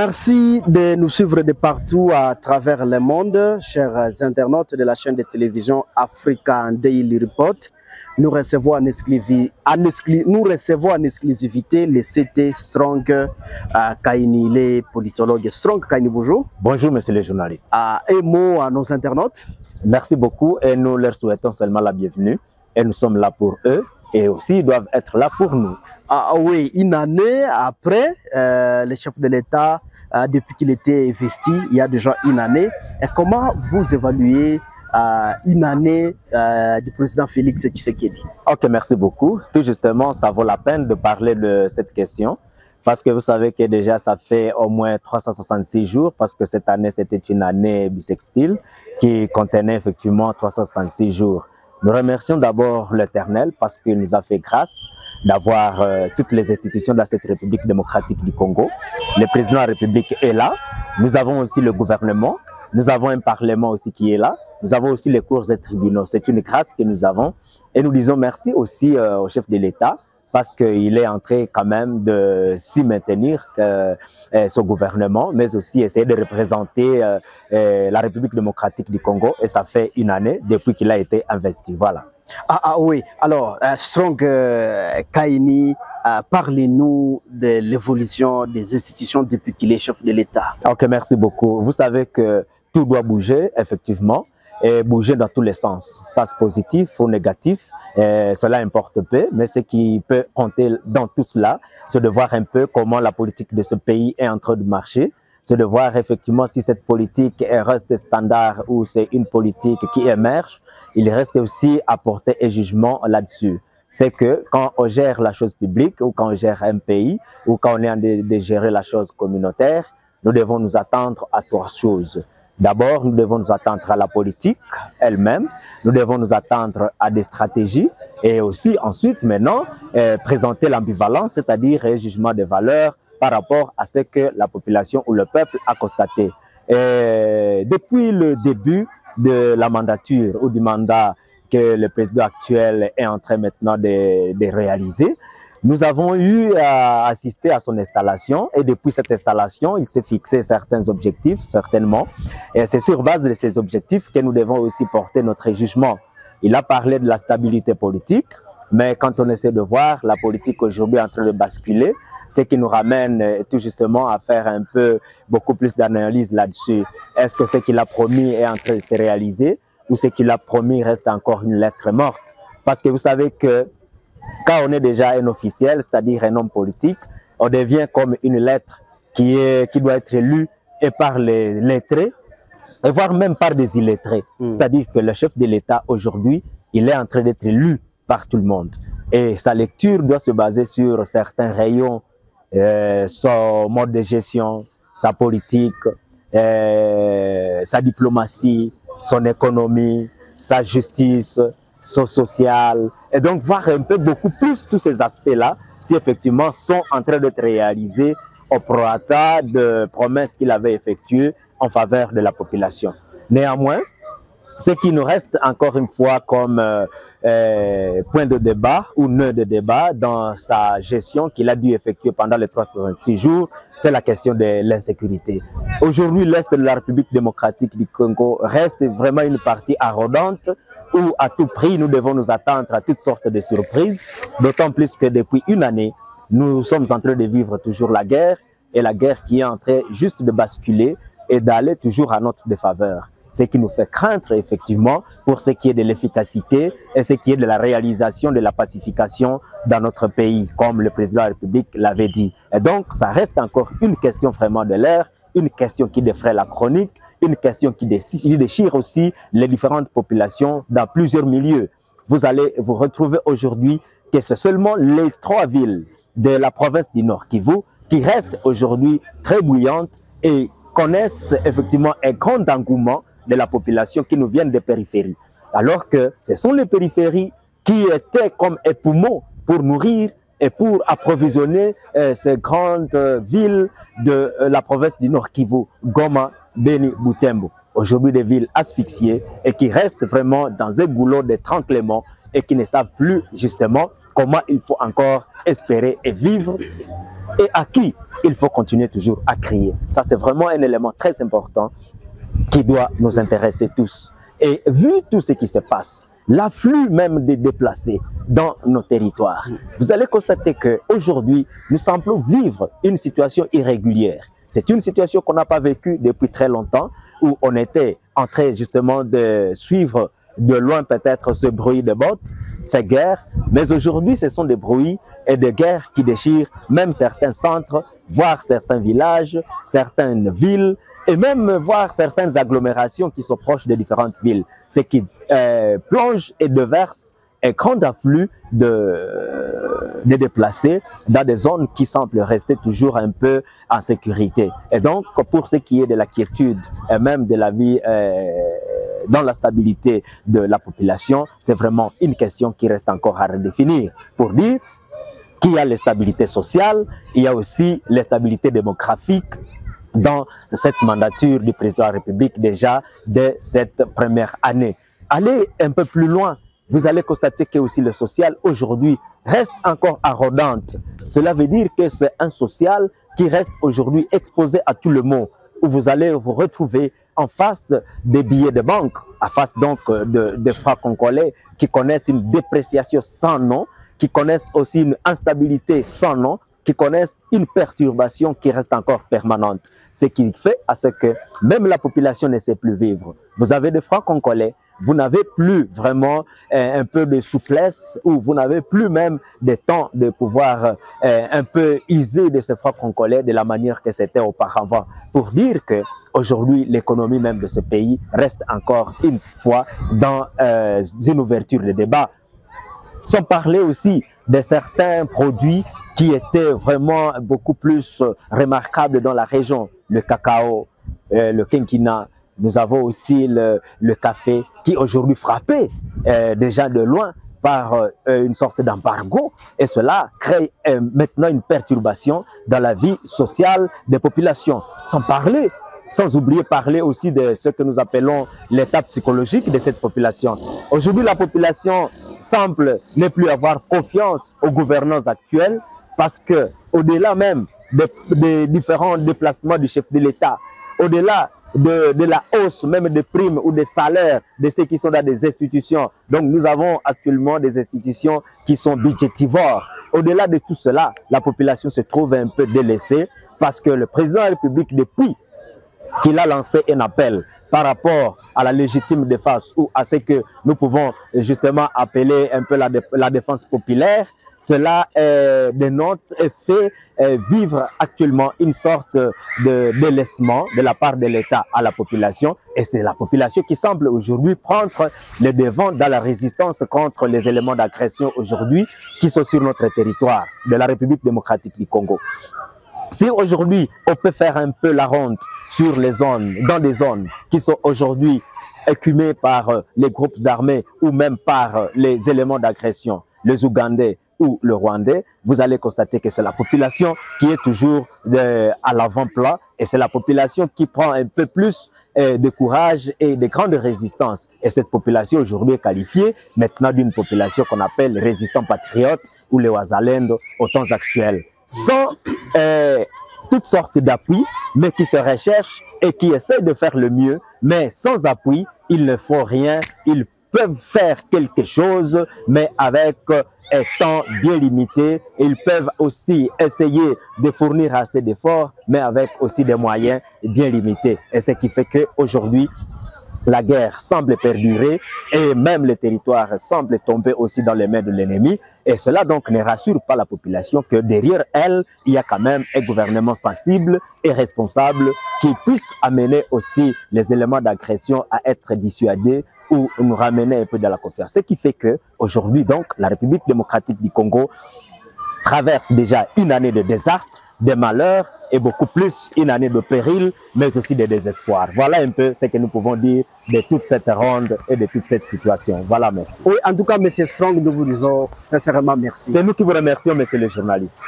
Merci de nous suivre de partout à travers le monde, chers internautes de la chaîne de télévision Africa Daily Report. Nous recevons en exclusivité le CT Strong Kaini, les politologues. Strong Kaini, bonjour. Bonjour, monsieur le journaliste. Un mot à nos internautes. Merci beaucoup et nous leur souhaitons seulement la bienvenue. Et nous sommes là pour eux et aussi ils doivent être là pour nous. Oui, une année après, le chef de l'État, depuis qu'il était investi, il y a déjà une année. Et comment vous évaluez une année du président Félix Tshisekedi? Ok, merci beaucoup. Tout justement, ça vaut la peine de parler de cette question parce que vous savez que déjà ça fait au moins 366 jours parce que cette année c'était une année bissextile qui contenait effectivement 366 jours. Nous remercions d'abord l'Éternel parce qu'il nous a fait grâce d'avoir toutes les institutions de cette République démocratique du Congo. Le président de la République est là. Nous avons aussi le gouvernement. Nous avons un parlement aussi qui est là. Nous avons aussi les cours et tribunaux. C'est une grâce que nous avons. Et nous disons merci aussi au chef de l'État parce qu'il est en train quand même de s'y maintenir, son gouvernement, mais aussi essayer de représenter la République démocratique du Congo. Et ça fait une année depuis qu'il a été investi. Voilà. Oui, alors, Strong Kaini, parlez-nous de l'évolution des institutions depuis qu'il est chef de l'État. Ok, merci beaucoup. Vous savez que tout doit bouger, effectivement, et bouger dans tous les sens. Ça, c'est positif ou négatif, cela importe peu, mais ce qui peut compter dans tout cela, c'est de voir un peu comment la politique de ce pays est en train de marcher. C'est de voir effectivement si cette politique reste standard ou c'est une politique qui émerge. Il reste aussi à porter un jugement là-dessus. C'est que quand on gère la chose publique ou quand on gère un pays ou quand on est en train de gérer la chose communautaire, nous devons nous attendre à trois choses. D'abord, nous devons nous attendre à la politique elle-même. Nous devons nous attendre à des stratégies et aussi ensuite maintenant présenter l'ambivalence, c'est-à-dire un jugement de valeur par rapport à ce que la population ou le peuple a constaté. Et depuis le début de la mandature ou du mandat que le président actuel est en train maintenant de réaliser, nous avons eu à assister à son installation et depuis cette installation, il s'est fixé certains objectifs, certainement. Et c'est sur base de ces objectifs que nous devons aussi porter notre jugement. Il a parlé de la stabilité politique, mais quand on essaie de voir la politique aujourd'hui en train de basculer, ce qui nous ramène tout justement à faire un peu beaucoup plus d'analyse là-dessus. Est-ce que ce qu'il a promis est en train de se réaliser ou ce qu'il a promis reste encore une lettre morte? Parce que vous savez que quand on est déjà un officiel, c'est-à-dire un homme politique, on devient comme une lettre qui doit être lue et par les lettrés, et voire même par des illettrés. C'est-à-dire que le chef de l'État aujourd'hui, il est en train d'être lu par tout le monde. Et sa lecture doit se baser sur certains rayons, son mode de gestion, sa politique, sa diplomatie, son économie, sa justice, son social, et donc voir un peu beaucoup plus tous ces aspects-là, si effectivement sont en train d'être réalisés au prorata de promesses qu'il avait effectuées en faveur de la population. Néanmoins, ce qui nous reste encore une fois comme point de débat ou nœud de débat dans sa gestion qu'il a dû effectuer pendant les 366 jours, c'est la question de l'insécurité. Aujourd'hui, l'Est de la République démocratique du Congo reste vraiment une partie arrogante où à tout prix nous devons nous attendre à toutes sortes de surprises, d'autant plus que depuis une année, nous sommes en train de vivre toujours la guerre et la guerre qui est en train juste de basculer et d'aller toujours à notre défaveur. Ce qui nous fait craindre effectivement pour ce qui est de l'efficacité et ce qui est de la réalisation de la pacification dans notre pays, comme le président de la République l'avait dit. Et donc, ça reste encore une question vraiment de l'air, une question qui défraie la chronique, une question qui déchire aussi les différentes populations dans plusieurs milieux. Vous allez vous retrouver aujourd'hui que c'est seulement les trois villes de la province du Nord Kivu qui restent aujourd'hui très bouillantes et connaissent effectivement un grand engouement de la population qui nous viennent des périphéries. Alors que ce sont les périphéries qui étaient comme un poumon pour nourrir et pour approvisionner ces grandes villes de la province du Nord Kivu, Goma, Beni, Butembo. Aujourd'hui, des villes asphyxiées et qui restent vraiment dans un goulot d'étranglement et qui ne savent plus justement comment il faut encore espérer et vivre et à qui il faut continuer toujours à crier. Ça, c'est vraiment un élément très important qui doit nous intéresser tous. Et vu tout ce qui se passe, l'afflux même des déplacés dans nos territoires, vous allez constater qu'aujourd'hui, nous semblons vivre une situation irrégulière. C'est une situation qu'on n'a pas vécue depuis très longtemps, où on était en train justement de suivre de loin peut-être ce bruit de bottes, ces guerres, mais aujourd'hui ce sont des bruits et des guerres qui déchirent même certains centres, voire certains villages, certaines villes, et même voir certaines agglomérations qui sont proches de différentes villes, ce qui plonge et déverse un grand afflux de déplacés dans des zones qui semblent rester toujours un peu en sécurité. Et donc, pour ce qui est de la quiétude et même de la vie dans la stabilité de la population, c'est vraiment une question qui reste encore à redéfinir. Pour dire qu'il y a l'instabilité sociale, il y a aussi l'instabilité démographique dans cette mandature du président de la République déjà de cette première année. Allez un peu plus loin, vous allez constater que aussi le social aujourd'hui reste encore arrogante. Cela veut dire que c'est un social qui reste aujourd'hui exposé à tout le monde, où vous allez vous retrouver en face des billets de banque, en face donc des francs congolais qui connaissent une dépréciation sans nom, qui connaissent aussi une instabilité sans nom, qui connaissent une perturbation qui reste encore permanente. Ce qui fait à ce que même la population ne sait plus vivre. Vous avez des francs congolais, vous n'avez plus vraiment un peu de souplesse, ou vous n'avez plus même de temps de pouvoir un peu user de ces francs congolais de la manière que c'était auparavant. Pour dire que aujourd'hui, l'économie même de ce pays reste encore une fois dans une ouverture de débat. Sans parler aussi de certains produits qui étaient vraiment beaucoup plus remarquables dans la région. Le cacao, le quinquina, nous avons aussi le café qui aujourd'hui frappé déjà de loin par une sorte d'embargo, et cela crée maintenant une perturbation dans la vie sociale des populations. Sans oublier parler aussi de ce que nous appelons l'état psychologique de cette population. Aujourd'hui, la population semble ne plus avoir confiance aux gouvernants actuels, parce que au-delà même des différents déplacements du chef de l'État, au-delà de la hausse même des primes ou des salaires de ceux qui sont dans des institutions, donc nous avons actuellement des institutions qui sont budgétivores. Au-delà de tout cela, la population se trouve un peu délaissée, parce que le président de la République, depuis qu'il a lancé un appel par rapport à la légitime défense, ou à ce que nous pouvons justement appeler un peu la défense populaire, cela dénote et fait vivre actuellement une sorte de délaissement de la part de l'État à la population, et c'est la population qui semble aujourd'hui prendre le devant dans la résistance contre les éléments d'agression aujourd'hui qui sont sur notre territoire de la République démocratique du Congo. Si aujourd'hui on peut faire un peu la ronde sur les zones, dans des zones qui sont aujourd'hui écumées par les groupes armés ou même par les éléments d'agression, les Ougandais ou le Rwandais, vous allez constater que c'est la population qui est toujours à l'avant-plan, et c'est la population qui prend un peu plus de courage et de grande résistance. Et cette population aujourd'hui est qualifiée maintenant d'une population qu'on appelle résistant patriote ou les Wazalendo aux temps actuels. Sans toutes sortes d'appuis, mais qui se recherchent et qui essaient de faire le mieux, mais sans appui, ils ne font rien. Ils peuvent faire quelque chose, mais avec un temps bien limité. Ils peuvent aussi essayer de fournir assez d'efforts, mais avec aussi des moyens bien limités. Et ce qui fait qu'aujourd'hui, la guerre semble perdurer et même le territoire semble tomber aussi dans les mains de l'ennemi. Et cela donc ne rassure pas la population que derrière elle, il y a quand même un gouvernement sensible et responsable qui puisse amener aussi les éléments d'agression à être dissuadés ou nous ramener un peu de la confiance. Ce qui fait qu'aujourd'hui donc, la République démocratique du Congo traverse déjà une année de désastre, de malheurs et beaucoup plus une année de péril, mais aussi de désespoir. Voilà un peu ce que nous pouvons dire de toute cette ronde et de toute cette situation. Voilà, merci. Oui, en tout cas, M. Strong, nous vous disons sincèrement merci. C'est nous qui vous remercions, monsieur le journaliste.